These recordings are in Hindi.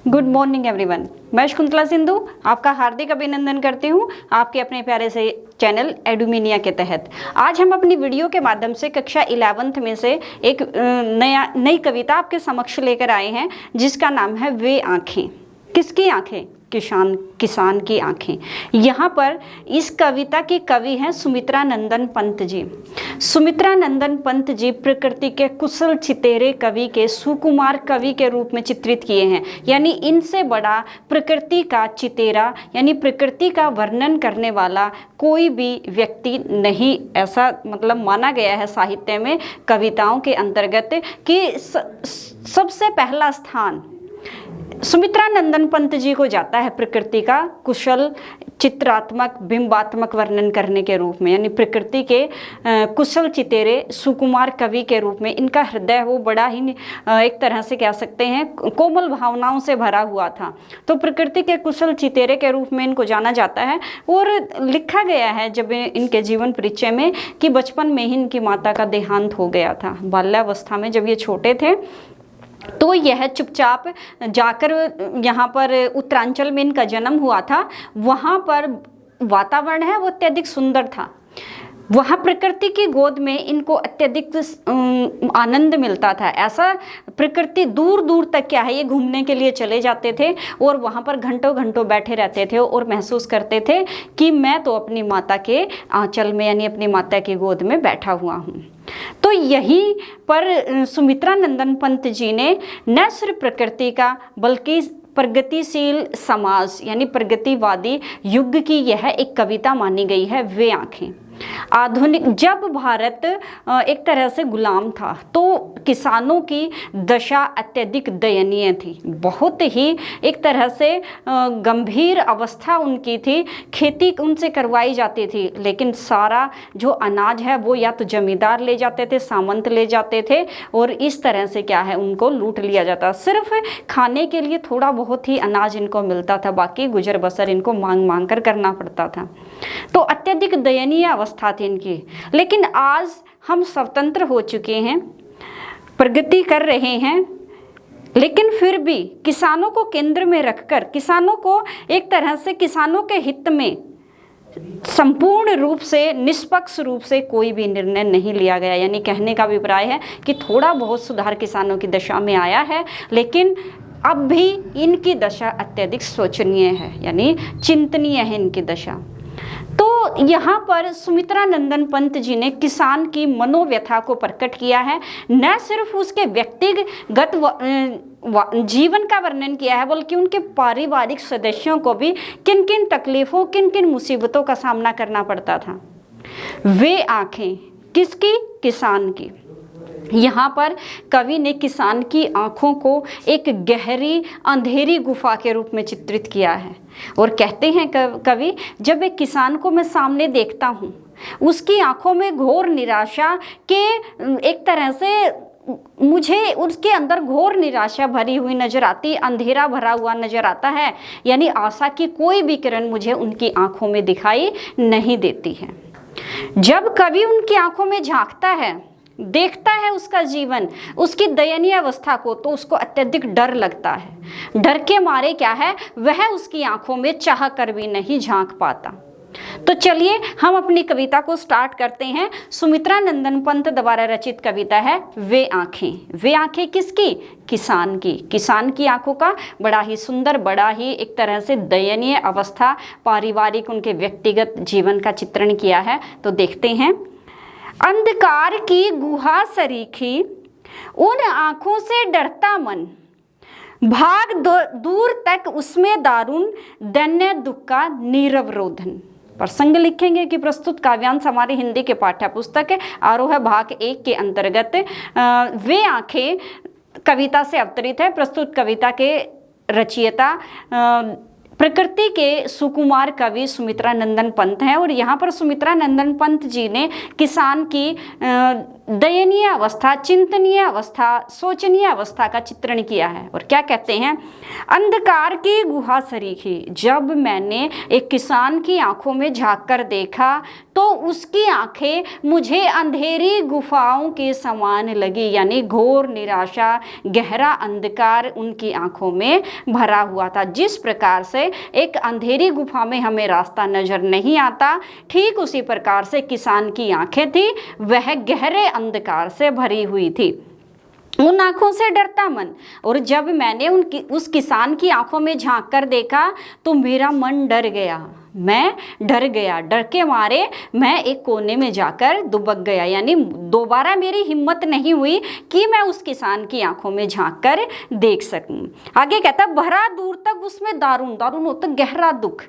Good morning everyone. मैं शकुंतला सिंधु आपका हार्दिक अभिनंदन करती हूँ आपके अपने प्यारे से चैनल एडुमिनिया के तहत। आज हम अपनी वीडियो के माध्यम से कक्षा 11th में से एक नई कविता आपके समक्ष लेकर आए हैं, जिसका नाम है वे आँखें। किसकी आँखें? किसान की आँखें। यहाँ पर इस कविता की कवि हैं सुमित्रा नंदन पंत जी। सुमित्रा नंदन पंत जी प्रकृति के कुशल चितेरे कवि के सुकुमार कवि के रूप में चित्रित किए हैं। यानी इनसे बड़ा प्रकृति का चितेरा यानी प्रकृति का वर्णन करने वाला कोई भी व्यक्ति नहीं, ऐसा मतलब माना गया है साहित्य में कविताओं के अंतर्गत कि सबसे पहला स्थान सुमित्रा नंदन पंत जी को जाता है प्रकृति का कुशल चित्रात्मक बिंबात्मक वर्णन करने के रूप में। यानी प्रकृति के कुशल चितेरे सुकुमार कवि के रूप में इनका हृदय वो बड़ा ही एक तरह से कह सकते हैं कोमल भावनाओं से भरा हुआ था। तो प्रकृति के कुशल चितेरे के रूप में इनको जाना जाता है। और लिखा गया है जब इनके जीवन परिचय में कि बचपन में ही इनकी माता का देहांत हो गया था। बाल्यावस्था में जब ये छोटे थे तो यह चुपचाप जाकर यहाँ पर उत्तरांचल में इनका जन्म हुआ था। वहाँ पर वातावरण है वो अत्यधिक सुंदर था। वहाँ प्रकृति की गोद में इनको अत्यधिक आनंद मिलता था। ऐसा प्रकृति दूर दूर तक क्या है ये घूमने के लिए चले जाते थे और वहाँ पर घंटों घंटों बैठे रहते थे और महसूस करते थे कि मैं तो अपनी माता के आंचल में यानी अपनी माता की गोद में बैठा हुआ हूँ। तो यहीं पर सुमित्रा नंदन पंत जी ने न सिर्फ प्रकृति का बल्कि प्रगतिशील समाज यानी प्रगतिवादी युग की यह एक कविता मानी गई है वे आँखें। आधुनिक जब भारत एक तरह से गुलाम था तो किसानों की दशा अत्यधिक दयनीय थी। बहुत ही एक तरह से गंभीर अवस्था उनकी थी। खेती उनसे करवाई जाती थी लेकिन सारा जो अनाज है वो या तो जमींदार ले जाते थे, सामंत ले जाते थे और इस तरह से क्या है उनको लूट लिया जाता। सिर्फ खाने के लिए थोड़ा बहुत ही अनाज इनको मिलता था, बाकी गुजर बसर इनको मांग मांग कर करना पड़ता था। तो अत्यधिक दयनीय अवस्था थी इनकी। लेकिन आज हम स्वतंत्र हो चुके हैं, प्रगति कर रहे हैं, लेकिन फिर भी किसानों को केंद्र में रखकर किसानों को एक तरह से किसानों के हित में संपूर्ण रूप से निष्पक्ष रूप से कोई भी निर्णय नहीं लिया गया। यानी कहने का अभिप्राय है कि थोड़ा बहुत सुधार किसानों की दशा में आया है, लेकिन अब भी इनकी दशा अत्यधिक शोचनीय है यानी चिंतनीय है इनकी दशा। तो यहाँ पर सुमित्रा नंदन पंत जी ने किसान की मनोव्यथा को प्रकट किया है। न सिर्फ उसके व्यक्तिगत जीवन का वर्णन किया है बल्कि उनके पारिवारिक सदस्यों को भी किन किन तकलीफों किन किन मुसीबतों का सामना करना पड़ता था। वे आँखें किसकी? किसान की। यहाँ पर कवि ने किसान की आँखों को एक गहरी अंधेरी गुफा के रूप में चित्रित किया है और कहते हैं कवि, जब एक किसान को मैं सामने देखता हूँ उसकी आँखों में घोर निराशा के एक तरह से मुझे उसके अंदर घोर निराशा भरी हुई नजर आती, अंधेरा भरा हुआ नजर आता है। यानी आशा की कोई भी किरण मुझे उनकी आँखों में दिखाई नहीं देती है। जब कवि उनकी आँखों में झांकता है, देखता है उसका जीवन, उसकी दयनीय अवस्था को, तो उसको अत्यधिक डर लगता है। डर के मारे क्या है वह उसकी आंखों में चाह कर भी नहीं झांक पाता। तो चलिए हम अपनी कविता को स्टार्ट करते हैं। सुमित्रा नंदन पंत द्वारा रचित कविता है वे आँखें। वे आँखें किसकी? किसान की। किसान की आंखों का बड़ा ही सुंदर, बड़ा ही एक तरह से दयनीय अवस्था, पारिवारिक उनके व्यक्तिगत जीवन का चित्रण किया है। तो देखते हैं। अंधकार की गुहा सरीखी उन आँखों से डरता मन, भाग दूर तक उसमें दारुण दैन्य दुख का नीरव रोदन। प्रसंग लिखेंगे कि प्रस्तुत काव्यांश हमारी हिंदी के पाठ्य पुस्तक आरोह भाग 1 के अंतर्गत वे आँखें कविता से अवतरित है। प्रस्तुत कविता के रचयिता प्रकृति के सुकुमार कवि सुमित्रा नंदन पंत हैं और यहाँ पर सुमित्रा नंदन पंत जी ने किसान की दयनीय अवस्था, चिंतनीय अवस्था, सोचनीय अवस्था का चित्रण किया है। और क्या कहते हैं, अंधकार की गुहा सरीखी, जब मैंने एक किसान की आंखों में झांक कर देखा तो उसकी आंखें मुझे अंधेरी गुफाओं के समान लगी, यानी घोर निराशा, गहरा अंधकार उनकी आंखों में भरा हुआ था। जिस प्रकार से एक अंधेरी गुफा में हमें रास्ता नजर नहीं आता, ठीक उसी प्रकार से किसान की आंखें थी, वह गहरे अंधकार से भरी हुई थी। उन आंखों से डरता मन, और जब मैंने उस किसान की आंखों में झांक कर देखा तो मेरा मन डर गया, मैं डर गया, डर के मारे मैं एक कोने में जाकर दुबक गया, यानी दोबारा मेरी हिम्मत नहीं हुई कि मैं उस किसान की आंखों में झांक कर देख सकूं। आगे कहता, भरा दूर तक उसमें दारुण, दारुण होता गहरा दुख।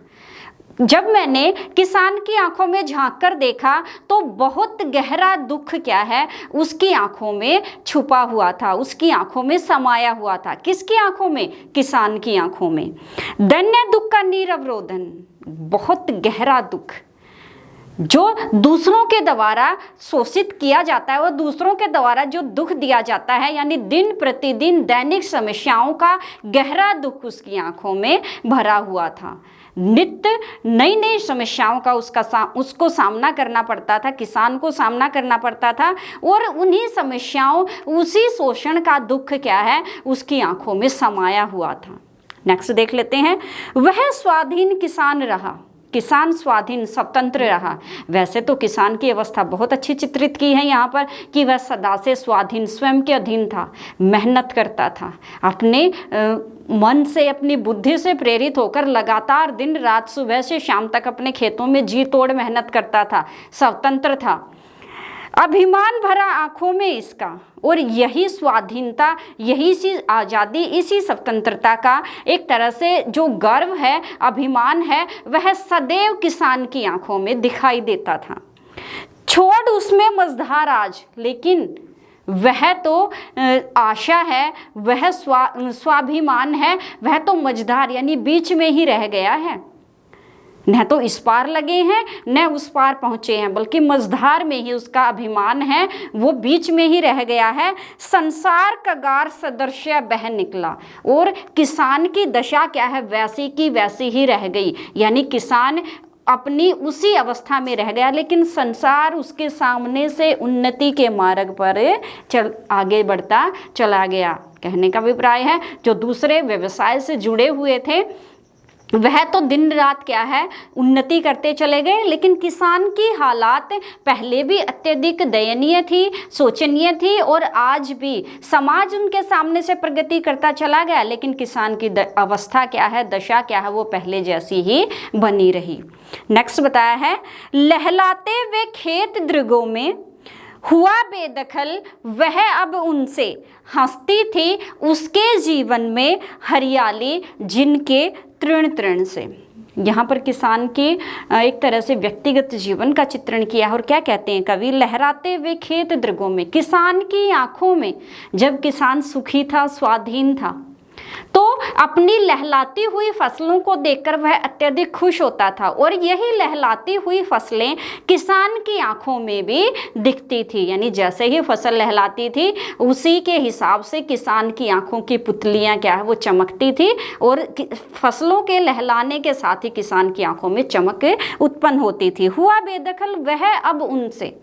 जब मैंने किसान की आंखों में झांक कर देखा तो बहुत गहरा दुख क्या है उसकी आंखों में छुपा हुआ था, उसकी आंखों में समाया हुआ था। किसकी आंखों में? किसान की आंखों में। दैन्य दुख का नीरव रोदन, बहुत गहरा दुख जो दूसरों के द्वारा शोषित किया जाता है, और दूसरों के द्वारा जो दुख दिया जाता है, यानी दिन प्रतिदिन दैनिक समस्याओं का गहरा दुख उसकी आंखों में भरा हुआ था। नित्य नई नई समस्याओं का उसको सामना करना पड़ता था, किसान को सामना करना पड़ता था, और उन्हीं समस्याओं, उसी शोषण का दुख क्या है उसकी आंखों में समाया हुआ था। नेक्स्ट देख लेते हैं, वह स्वाधीन किसान रहा, किसान स्वाधीन स्वतंत्र रहा। वैसे तो किसान की अवस्था बहुत अच्छी चित्रित की है यहाँ पर कि वह सदा से स्वाधीन, स्वयं के अधीन था, मेहनत करता था, अपने मन से, अपनी बुद्धि से प्रेरित होकर लगातार दिन रात, सुबह से शाम तक अपने खेतों में जी तोड़ मेहनत करता था, स्वतंत्र था, अभिमान भरा आंखों में इसका। और यही स्वाधीनता, यही सी आज़ादी, इसी स्वतंत्रता का एक तरह से जो गर्व है, अभिमान है, वह सदैव किसान की आंखों में दिखाई देता था। छोड़ उसमें मझधार आज, लेकिन वह तो आशा है, वह स्वाभिमान है, वह तो मझधार यानी बीच में ही रह गया है। न तो इस पार लगे हैं न उस पार पहुंचे हैं, बल्कि मझधार में ही उसका अभिमान है, वो बीच में ही रह गया है। संसार कगार सदृश्य बह निकला, और किसान की दशा क्या है, वैसी की वैसी ही रह गई, यानी किसान अपनी उसी अवस्था में रह गया, लेकिन संसार उसके सामने से उन्नति के मार्ग पर आगे बढ़ता चला गया। कहने का अभिप्राय है, जो दूसरे व्यवसाय से जुड़े हुए थे वह तो दिन रात क्या है उन्नति करते चले गए, लेकिन किसान की हालात पहले भी अत्यधिक दयनीय थी, शोचनीय थी, और आज भी समाज उनके सामने से प्रगति करता चला गया, लेकिन किसान की अवस्था क्या है, दशा क्या है, वो पहले जैसी ही बनी रही। नेक्स्ट बताया है, लहलाते वे खेत दृगों में हुआ बेदखल, वह अब उनसे हंसती थी उसके जीवन में हरियाली जिनके तृण तृण से। यहाँ पर किसान के एक तरह से व्यक्तिगत जीवन का चित्रण किया है। और क्या कहते हैं कवि, लहराते हुए खेत दृगों में, किसान की आंखों में जब किसान सुखी था, स्वाधीन था, तो अपनी लहलाती हुई फसलों को देखकर वह अत्यधिक खुश होता था, और यही लहलाती हुई फसलें किसान की आंखों में भी दिखती थी, यानी जैसे ही फसल लहलाती थी उसी के हिसाब से किसान की आंखों की पुतलियां क्या है वो चमकती थी, और फसलों के लहलाने के साथ ही किसान की आंखों में चमक उत्पन्न होती थी। हुआ बेदखल वह अब उनसे,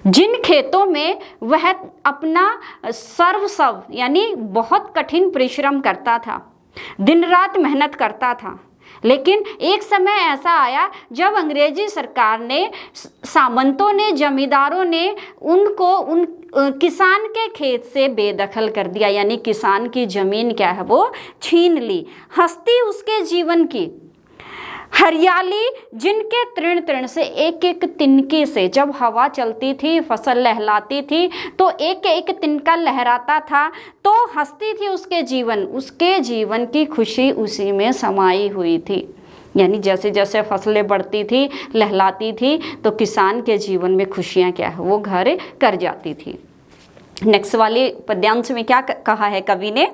जिन खेतों में वह अपना सर्वस्व यानी बहुत कठिन परिश्रम करता था, दिन रात मेहनत करता था, लेकिन एक समय ऐसा आया जब अंग्रेजी सरकार ने, सामंतों ने, जमींदारों ने उनको उन किसान के खेत से बेदखल कर दिया, यानी किसान की जमीन क्या है वो छीन ली। हस्ती उसके जीवन की हरियाली जिनके तृण तृण से, एक एक तिनके से जब हवा चलती थी, फसल लहलाती थी तो एक एक तिनका लहराता था, तो हंसती थी उसके जीवन की खुशी उसी में समाई हुई थी। यानी जैसे जैसे फसलें बढ़ती थी, लहलाती थी, तो किसान के जीवन में खुशियाँ क्या है वो घर कर जाती थी। नेक्स्ट वाले पद्यांश में क्या कहा है कवि ने,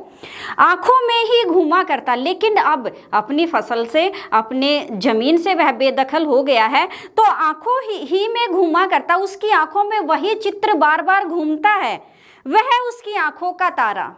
आंखों में ही घूमा करता, लेकिन अब अपनी फसल से, अपने जमीन से वह बेदखल हो गया है, तो आंखों ही में घूमा करता, उसकी आंखों में वही चित्र बार बार घूमता है, वह उसकी आंखों का तारा।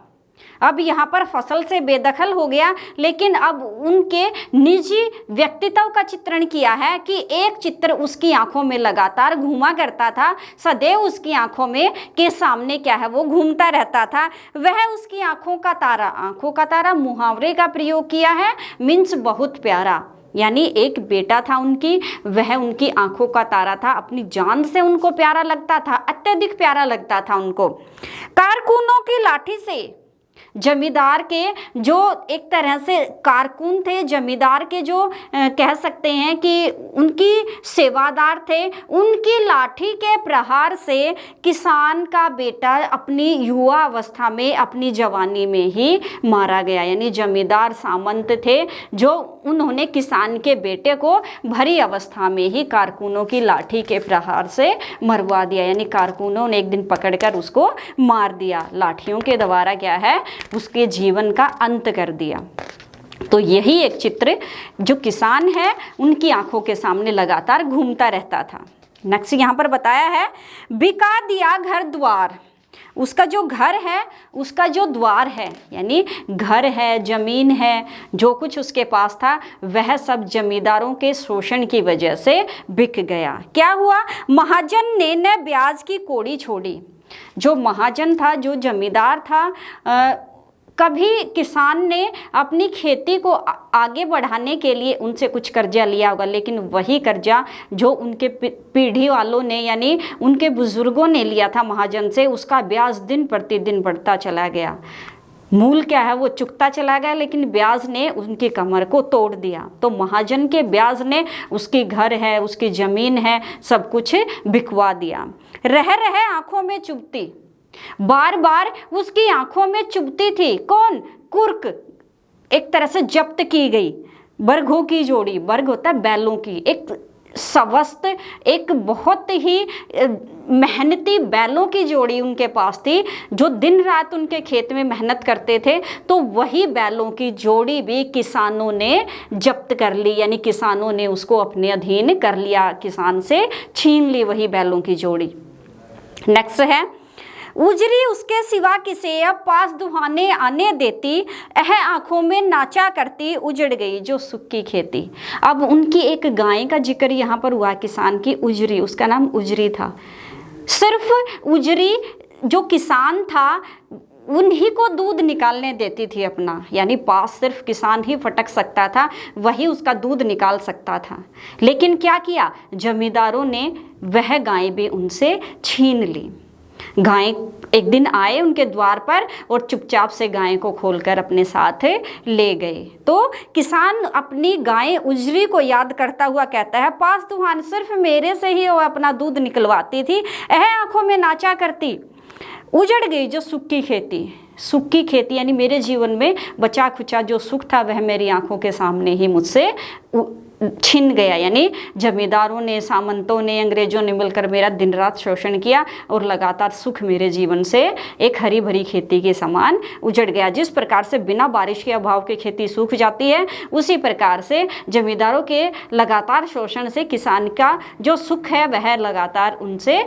अब यहाँ पर फसल से बेदखल हो गया, लेकिन अब उनके निजी व्यक्तित्व का चित्रण किया है कि एक चित्र उसकी आंखों में लगातार घूमा करता था, सदैव उसकी आंखों में के सामने क्या है वो घूमता रहता था, वह उसकी आंखों का तारा। आंखों का तारा मुहावरे का प्रयोग किया है, मीन्स बहुत प्यारा, यानी एक बेटा था उनकी, वह उनकी आंखों का तारा था, अपनी जान से उनको प्यारा लगता था, अत्यधिक प्यारा लगता था उनको। कारकुनों की लाठी से जमींदार के, जो एक तरह से कारकुन थे, जमींदार के जो कह सकते हैं कि उनकी सेवादार थे, उनकी लाठी के प्रहार से किसान का बेटा अपनी युवा अवस्था में, अपनी जवानी में ही मारा गया। यानी जमींदार सामंत थे जो उन्होंने किसान के बेटे को भरी अवस्था में ही कारकुनों की लाठी के प्रहार से मरवा दिया, यानी कारकुनों ने एक दिन पकड़कर उसको मार दिया, लाठियों के द्वारा क्या है उसके जीवन का अंत कर दिया। तो यही एक चित्र जो किसान है उनकी आंखों के सामने लगातार घूमता रहता था। नेक्स्ट यहाँ पर बताया है, बिका दिया घर द्वार, उसका जो घर है, उसका जो द्वार है, यानी घर है, जमीन है, जो कुछ उसके पास था वह सब जमींदारों के शोषण की वजह से बिक गया। क्या हुआ, महाजन ने न ब्याज की कौड़ी छोड़ी। जो महाजन था, जो जमींदार था, कभी किसान ने अपनी खेती को आगे बढ़ाने के लिए उनसे कुछ कर्जा लिया होगा, लेकिन वही कर्जा जो उनके पीढ़ी वालों ने, यानी उनके बुजुर्गों ने लिया था महाजन से, उसका ब्याज दिन प्रतिदिन बढ़ता चला गया। मूल क्या है वो चुकता चला गया, लेकिन ब्याज ने उनकी कमर को तोड़ दिया। तो महाजन के ब्याज ने उसकी घर है, उसकी ज़मीन है, सब कुछ बिकवा दिया। रह रहे आंखों में चुभती, बार बार उसकी आंखों में चुभती थी कौन, कुर्क, एक तरह से जब्त की गई बरघों की जोड़ी, बरघ होता है बैलों की, एक स्वस्थ, एक बहुत ही मेहनती बैलों की जोड़ी उनके पास थी, जो दिन रात उनके खेत में मेहनत करते थे। तो वही बैलों की जोड़ी भी किसानों ने जब्त कर ली, यानी किसानों ने उसको अपने अधीन कर लिया, किसान से छीन ली वही बैलों की जोड़ी। नेक्स्ट है, उजरी उसके सिवा किसे अब पास दुहाने आने देती, यह आंखों में नाचा करती उजड़ गई जो सुख की खेती। अब उनकी एक गाय का जिक्र यहाँ पर हुआ, किसान की उजरी, उसका नाम उजरी था। सिर्फ उजरी जो किसान था उन्हीं को दूध निकालने देती थी अपना, यानी पास सिर्फ किसान ही फटक सकता था, वही उसका दूध निकाल सकता था। लेकिन क्या किया, जमींदारों ने वह गाय भी उनसे छीन ली। गाय एक दिन आए उनके द्वार पर और चुपचाप से गाय को खोलकर अपने साथ ले गए। तो किसान अपनी गाय उजरी को याद करता हुआ कहता है, पास दुहान सिर्फ मेरे से ही वो अपना दूध निकलवाती थी, यह आंखों में नाचा करती उजड़ गई जो सुख की खेती। सुख की खेती यानी मेरे जीवन में बचा खुचा जो सुख था वह मेरी आंखों के सामने ही मुझसे छिन गया। यानी जमींदारों ने, सामंतों ने, अंग्रेजों ने मिलकर मेरा दिन रात शोषण किया और लगातार सुख मेरे जीवन से एक हरी भरी खेती के समान उजड़ गया। जिस प्रकार से बिना बारिश के अभाव की खेती सूख जाती है, उसी प्रकार से जमींदारों के लगातार शोषण से किसान का जो सुख है वह लगातार उनसे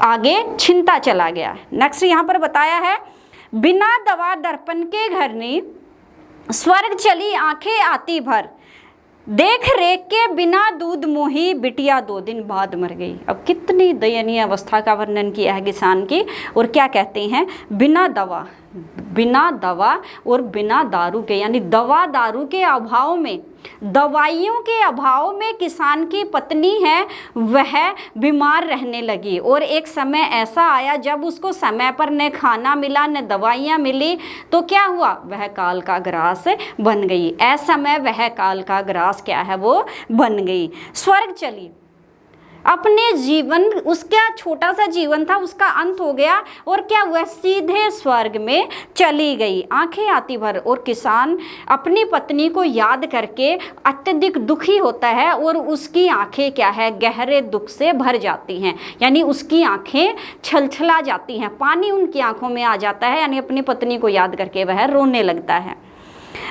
आगे छिनता चला गया। नेक्स्ट यहाँ पर बताया है, बिना दवा दर्पण के घरनी स्वर्ग चली आंखें आती भर, देख रेख के बिना दूध मोही बिटिया 2 दिन बाद मर गई। अब कितनी दयनीय अवस्था का वर्णन किया है किसान की। और क्या कहते हैं, बिना दवा और बिना दारू के, यानी दवा दारू के अभाव में, दवाइयों के अभाव में किसान की पत्नी है वह बीमार रहने लगी। और एक समय ऐसा आया जब उसको समय पर न खाना मिला न दवाइयाँ मिली, तो क्या हुआ, वह काल का ग्रास बन गई। ऐसा समय वह काल का ग्रास क्या है वो बन गई। स्वर्ग चली, अपने जीवन, उसका छोटा सा जीवन था, उसका अंत हो गया और क्या हुआ, सीधे स्वर्ग में चली गई, आंखें आती भर। और किसान अपनी पत्नी को याद करके अत्यधिक दुखी होता है और उसकी आंखें क्या है, गहरे दुख से भर जाती हैं, यानी उसकी आंखें छलछला जाती हैं, पानी उनकी आंखों में आ जाता है, यानी अपनी पत्नी को याद करके वह रोने लगता है।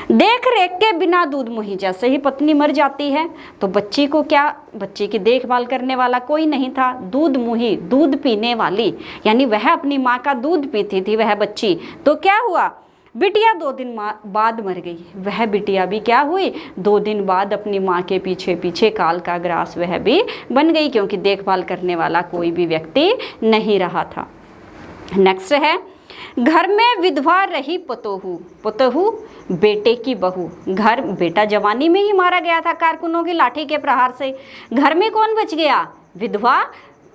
देख रेख के बिना दूध मुही, जैसे ही पत्नी मर जाती है तो बच्ची को क्या, बच्ची की देखभाल करने वाला कोई नहीं था, दूध मुही, दूध पीने वाली, यानी वह अपनी माँ का दूध पीती थी वह बच्ची। तो क्या हुआ, बिटिया 2 दिन बाद मर गई। वह बिटिया भी क्या हुई, 2 दिन बाद अपनी माँ के पीछे पीछे काल का ग्रास वह भी बन गई, क्योंकि देखभाल करने वाला कोई भी व्यक्ति नहीं रहा था। नेक्स्ट है, घर में विधवा रही पतोहू, पतोहू बेटे की बहू, घर, बेटा जवानी में ही मारा गया था कारकुनों की लाठी के प्रहार से, घर में कौन बच गया, विधवा,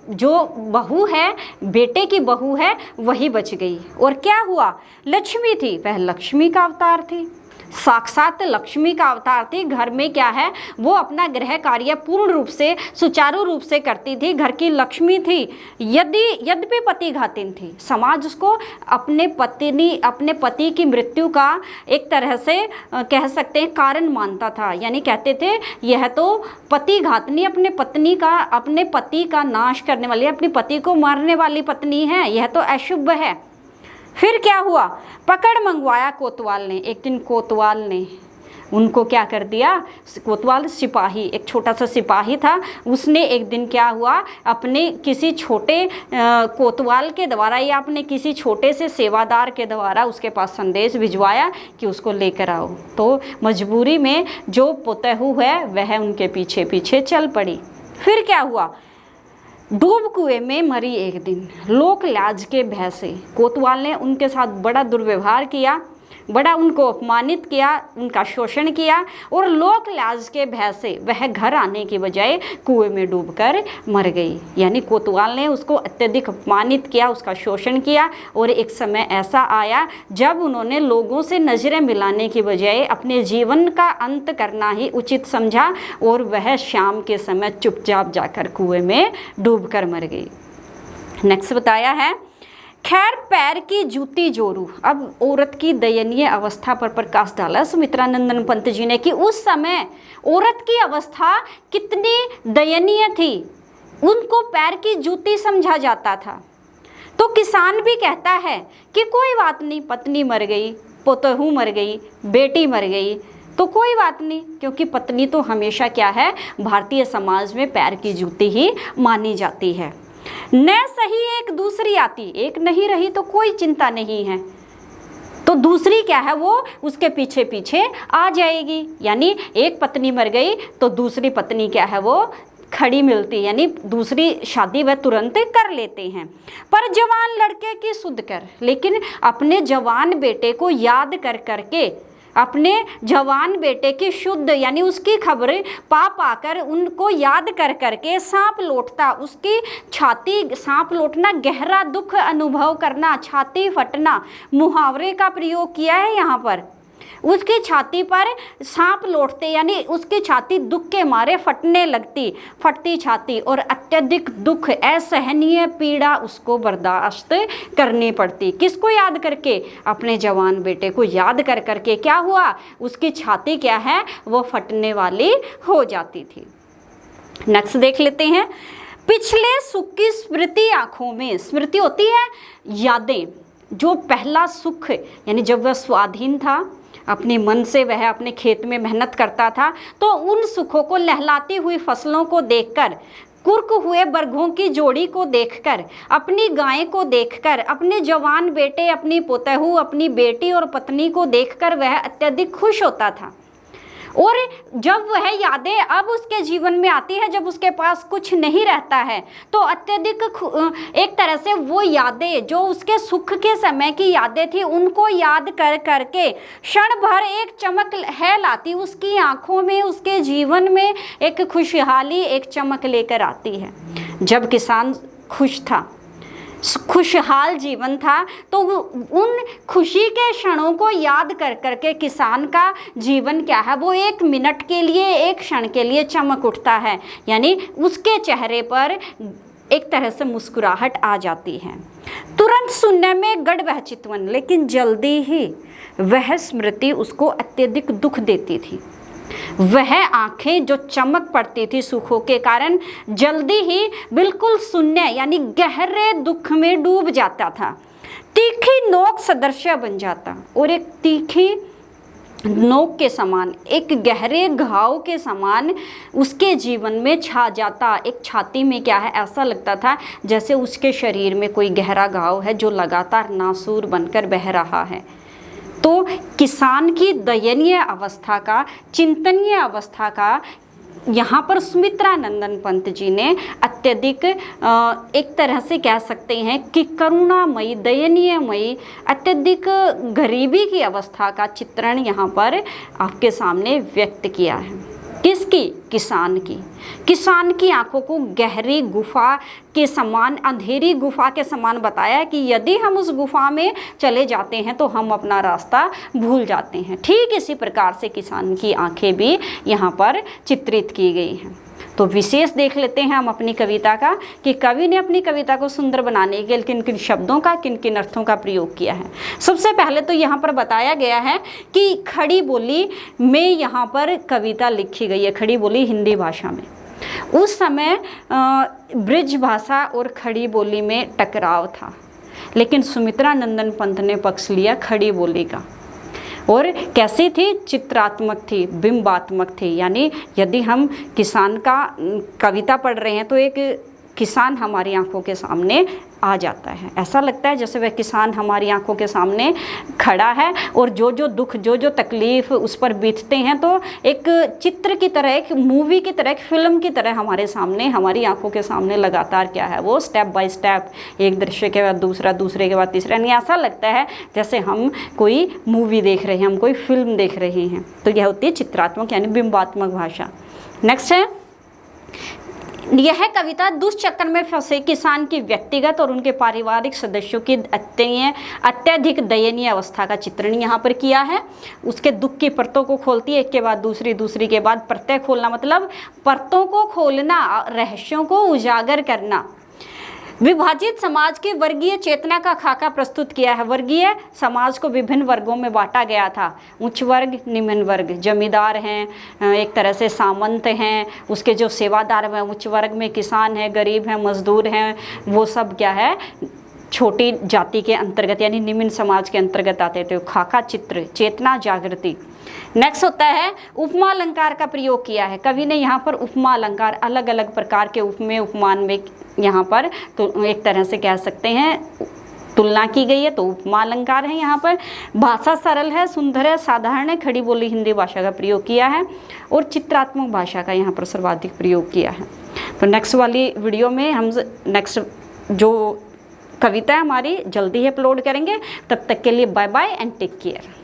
जो बहू है, बेटे की बहू है, वही बच गई। और क्या हुआ, लक्ष्मी थी, वह लक्ष्मी का अवतार थी, साक्षात लक्ष्मी का अवतार थी। घर में क्या है, वो अपना गृह कार्य पूर्ण रूप से सुचारू रूप से करती थी, घर की लक्ष्मी थी। यद्यपि पति घातिन थी, समाज उसको अपने पति की मृत्यु का एक तरह से कह सकते हैं कारण मानता था, यानी कहते थे यह तो पति घातनी, अपने पति का नाश करने वाली, अपने पति को मारने वाली पत्नी है, यह तो अशुभ है। फिर क्या हुआ, पकड़ मंगवाया कोतवाल ने। एक दिन कोतवाल ने उनको क्या कर दिया, कोतवाल सिपाही, एक छोटा सा सिपाही था, उसने एक दिन क्या हुआ, अपने किसी छोटे कोतवाल के द्वारा या अपने किसी छोटे से सेवादार के द्वारा उसके पास संदेश भिजवाया कि उसको लेकर आओ। तो मजबूरी में जो पोतहू है वह उनके पीछे पीछे चल पड़ी। फिर क्या हुआ, डूब कुएं में मरी एक दिन, लोक लाज के भय से। कोतवाल ने उनके साथ बड़ा दुर्व्यवहार किया, बड़ा उनको अपमानित किया, उनका शोषण किया, और लोक लाज के भय से वह घर आने की बजाय कुएं में डूबकर मर गई। यानी कोतवाल ने उसको अत्यधिक अपमानित किया, उसका शोषण किया, और एक समय ऐसा आया जब उन्होंने लोगों से नज़रें मिलाने की बजाय अपने जीवन का अंत करना ही उचित समझा, और वह शाम के समय चुपचाप जाकर कुएं में डूबकर मर गई। नेक्स्ट बताया है, खैर पैर की जूती जोरू। अब औरत की दयनीय अवस्था पर प्रकाश डाला सुमित्रानंदन पंत जी ने कि उस समय औरत की अवस्था कितनी दयनीय थी, उनको पैर की जूती समझा जाता था। तो किसान भी कहता है कि कोई बात नहीं, पत्नी मर गई, पोतहू मर गई, बेटी मर गई, तो कोई बात नहीं, क्योंकि पत्नी तो हमेशा क्या है, भारतीय समाज में पैर की जूती ही मानी जाती है। न सही एक दूसरी आती, एक नहीं रही तो कोई चिंता नहीं है, तो दूसरी क्या है, वो उसके पीछे पीछे आ जाएगी। यानी एक पत्नी मर गई तो दूसरी पत्नी क्या है, वो खड़ी मिलती, यानी दूसरी शादी वह तुरंत कर लेते हैं। पर जवान लड़के की सुध कर, लेकिन अपने जवान बेटे को याद कर करके, अपने जवान बेटे की शुद्ध यानी उसकी खबरें पा पाकर, उनको याद कर करके सांप लौटता, उसकी छाती, सांप लौटना, गहरा दुख अनुभव करना, छाती फटना, मुहावरे का प्रयोग किया है यहाँ पर। उसकी छाती पर सांप लौटते, यानी उसकी छाती दुख के मारे फटने लगती, फटती छाती, और अत्यधिक दुख, असहनीय पीड़ा उसको बर्दाश्त करनी पड़ती। किसको याद करके, अपने जवान बेटे को याद कर करके क्या हुआ, उसकी छाती क्या है, वो फटने वाली हो जाती थी। नेक्स्ट देख लेते हैं, पिछले सुख की स्मृति आंखों में, स्मृति होती है यादें, जो पहला सुख यानी जब वह स्वाधीन था, अपने मन से वह अपने खेत में मेहनत करता था, तो उन सुखों को, लहलाती हुई फसलों को देखकर, कुर्क हुए बरगों की जोड़ी को देखकर, अपनी गाय को देखकर, अपने जवान बेटे, अपनी पोतहू, अपनी बेटी और पत्नी को देखकर वह अत्यधिक खुश होता था। और जब वह यादें अब उसके जीवन में आती है, जब उसके पास कुछ नहीं रहता है, तो अत्यधिक एक तरह से वो यादें, जो उसके सुख के समय की यादें थी, उनको याद कर करके क्षण भर एक चमक है लाती, उसकी आंखों में, उसके जीवन में एक खुशहाली, एक चमक लेकर आती है। जब किसान खुश था, खुशहाल जीवन था, तो उन खुशी के क्षणों को याद कर करके किसान का जीवन क्या है, वो 1 मिनट के लिए, 1 क्षण के लिए चमक उठता है। यानी उसके चेहरे पर एक तरह से मुस्कुराहट आ जाती है। तुरंत सुनने में गढ़ वह चितवन, लेकिन जल्दी ही वह स्मृति उसको अत्यधिक दुख देती थी। वह आंखें जो चमक पड़ती थी सुखों के कारण, जल्दी ही बिल्कुल शून्य यानी गहरे दुख में डूब जाता था। तीखी नोक सदृश बन जाता और एक तीखी नोक के समान, एक गहरे घाव के समान उसके जीवन में छा जाता। एक छाती में क्या है, ऐसा लगता था जैसे उसके शरीर में कोई गहरा घाव है जो लगातार नासूर बनकर बह रहा है। तो किसान की दयनीय अवस्था का, चिंतनीय अवस्था का यहाँ पर सुमित्रा नंदन पंत जी ने अत्यधिक एक तरह से कह सकते हैं कि करुणामयी, दयनीयमयी, अत्यधिक गरीबी की अवस्था का चित्रण यहाँ पर आपके सामने व्यक्त किया है। किसकी? किसान की। किसान की आंखों को गहरी गुफा के समान, अंधेरी गुफा के समान बताया कि यदि हम उस गुफा में चले जाते हैं तो हम अपना रास्ता भूल जाते हैं। ठीक इसी प्रकार से किसान की आंखें भी यहाँ पर चित्रित की गई हैं। तो विशेष देख लेते हैं हम अपनी कविता का कि कवि ने अपनी कविता को सुंदर बनाने के लिए किन किन शब्दों का, किन किन अर्थों का प्रयोग किया है। सबसे पहले तो यहाँ पर बताया गया है कि खड़ी बोली में यहाँ पर कविता लिखी गई है। खड़ी बोली हिंदी भाषा में। उस समय ब्रिज भाषा और खड़ी बोली में टकराव था, लेकिन सुमित्रा नंदन पंत ने पक्ष लिया खड़ी बोली का। और कैसी थी? चित्रात्मक थी, बिंबात्मक थी। यानी यदि हम किसान का कविता पढ़ रहे हैं तो एक किसान हमारी आंखों के सामने आ जाता है। ऐसा लगता है जैसे वह किसान हमारी आंखों के सामने खड़ा है और जो जो दुख, जो जो तकलीफ़ उस पर बीतते हैं, तो एक चित्र की तरह, एक मूवी की तरह, एक फिल्म की तरह हमारे सामने, हमारी आंखों के सामने लगातार क्या है, वो स्टेप बाय स्टेप, एक दृश्य के बाद दूसरा, दूसरे के बाद तीसरा, यानी ऐसा लगता है जैसे हम कोई मूवी देख रहे हैं, हम कोई फिल्म देख रहे हैं। तो यह होती है चित्रात्मक यानी बिंबात्मक भाषा। नेक्स्ट है, यह कविता दुष्चक्र में फंसे किसान की व्यक्तिगत और उनके पारिवारिक सदस्यों की अत्यधिक दयनीय अवस्था का चित्रण यहाँ पर किया है। उसके दुख की परतों को खोलती है, एक के बाद दूसरी, दूसरी के बाद परतें खोलना, मतलब परतों को खोलना, रहस्यों को उजागर करना। विभाजित समाज की वर्गीय चेतना का खाका प्रस्तुत किया है। वर्गीय समाज को विभिन्न वर्गों में बांटा गया था। उच्च वर्ग, निम्न वर्ग, जमींदार हैं, एक तरह से सामंत हैं, उसके जो सेवादार हैं उच्च वर्ग में, किसान हैं, गरीब हैं, मजदूर हैं, वो सब क्या है, छोटी जाति के अंतर्गत यानी निम्न समाज के अंतर्गत आते थे। खाका चित्र, चेतना जागृति। नेक्स्ट होता है उपमा अलंकार का प्रयोग किया है। कवि ने यहाँ पर उपमा अलंकार, अलग अलग प्रकार के उपमेय, उपमान में यहाँ पर तो एक तरह से कह सकते हैं तुलना की गई है, तो उपमा अलंकार है। यहाँ पर भाषा सरल है, सुंदर है, साधारण है, खड़ी बोली हिंदी भाषा का प्रयोग किया है और चित्रात्मक भाषा का यहाँ पर सर्वाधिक प्रयोग किया है। तो नेक्स्ट वाली वीडियो में हम नेक्स्ट जो कविता हमारी जल्दी ही अपलोड करेंगे। तब तक के लिए bye bye and take care.